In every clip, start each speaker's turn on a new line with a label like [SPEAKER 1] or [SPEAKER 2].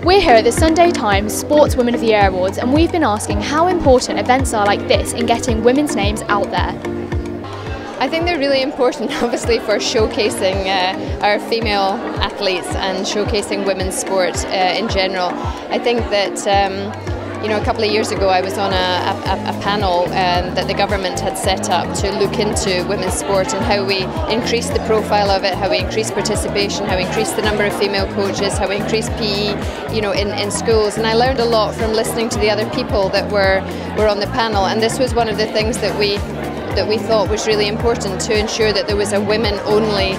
[SPEAKER 1] We're here at the Sunday Times Sportswoman of the Year Awards, and we've been asking how important events are like this in getting women's names out there.
[SPEAKER 2] I think they're really important, obviously, for showcasing our female athletes and showcasing women's sport in general. I think that a couple of years ago I was on a panel that the government had set up to look into women's sport and how we increase the profile of it, how we increase participation, how we increase the number of female coaches, how we increase PE, in schools. And I learned a lot from listening to the other people that were on the panel, and this was one of the things that we thought was really important, to ensure that there was a women-only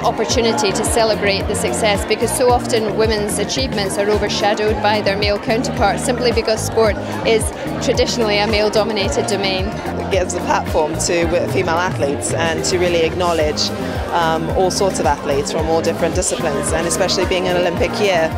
[SPEAKER 2] opportunity to celebrate the success, because so often women's achievements are overshadowed by their male counterparts simply because sport is traditionally a male-dominated domain.
[SPEAKER 3] It gives a platform to female athletes and to really acknowledge all sorts of athletes from all different disciplines, and especially being an Olympic year,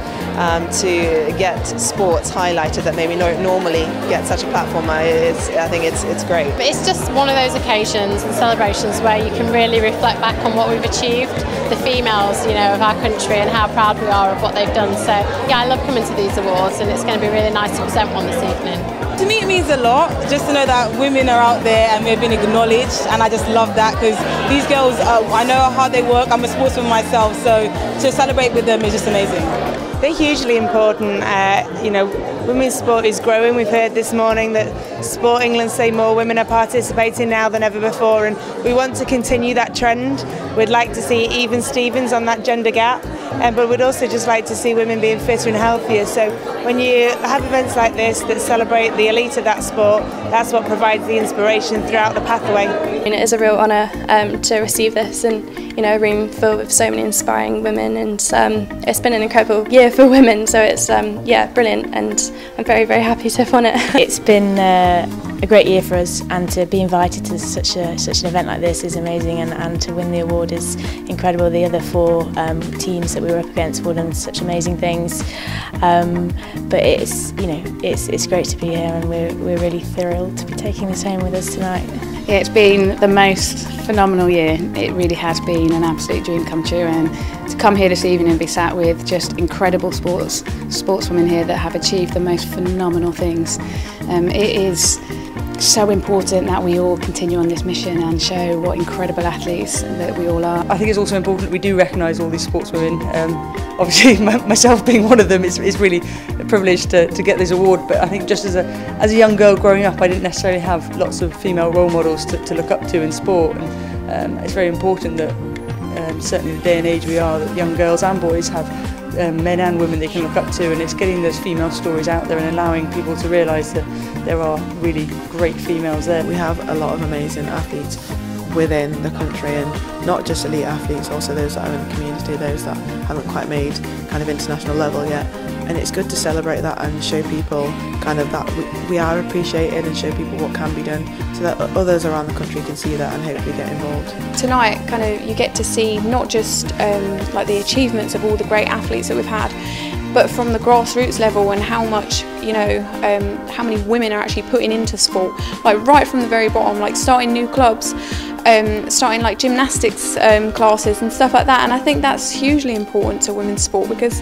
[SPEAKER 3] to get sports highlighted that maybe don't normally get such a platform. I think it's great.
[SPEAKER 4] But it's just one of those occasions and celebrations where you can really reflect back on what we've achieved, the females, of our country, and how proud we are of what they've done. So yeah, I love coming to these awards, and it's going to be really nice to present one this evening.
[SPEAKER 5] To me it means a lot, just to know that women are out there and we've been acknowledged, and I just love that, because these girls, I know how hard they work. I'm a sportswoman myself, so to celebrate with them is just amazing.
[SPEAKER 6] They're hugely important. Women's sport is growing. We've heard this morning that Sport England say more women are participating now than ever before, and we want to continue that trend. We'd like to see even Stevens on that gender gap, but we'd also just like to see women being fitter and healthier. So when you have events like this that celebrate the elite of that sport, that's what provides the inspiration throughout the pathway.
[SPEAKER 7] It is a real honour to receive this, and a room filled with so many inspiring women, and it's been an incredible year for women, so it's brilliant, and I'm very, very happy to have won it.
[SPEAKER 8] It's been a great year for us, and to be invited to such an event like this is amazing, and to win the award is incredible. The other four teams that we were up against have all done such amazing things, but it's great to be here, and we're really thrilled to be taking this home with us tonight.
[SPEAKER 9] Yeah, it's been the most phenomenal year. It really has been an absolute dream come true, and to come here this evening and be sat with just incredible sportswomen here that have achieved the most phenomenal things. It is so important that we all continue on this mission and show what incredible athletes that we all are.
[SPEAKER 10] I think it's also important that we do recognise all these sportswomen. Obviously myself being one of them, it's really a privilege to get this award, but I think just as a young girl growing up, I didn't necessarily have lots of female role models to look up to in sport, and it's very important that certainly in the day and age we are, that young girls and boys have men and women they can look up to, and it's getting those female stories out there and allowing people to realise that there are really great females there.
[SPEAKER 3] We have a lot of amazing athletes within the country, and not just elite athletes, also those that are in the community, those that haven't quite made kind of international level yet. And it's good to celebrate that and show people kind of that we are appreciated, and show people what can be done, so that others around the country can see that and hopefully get involved.
[SPEAKER 7] Tonight, kind of, you get to see not just like the achievements of all the great athletes that we've had, but from the grassroots level, and how much, how many women are actually putting into sport, like right from the very bottom, like starting new clubs, starting like gymnastics classes and stuff like that. And I think that's hugely important to women's sport, because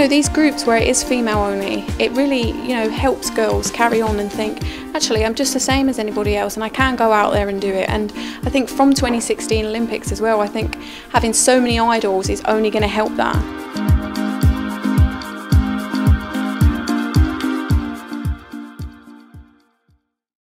[SPEAKER 7] these groups where it is female only, it really helps girls carry on and think, actually I'm just the same as anybody else, and I can go out there and do it. And I think from 2016 Olympics as well, I think having so many idols is only going to help that.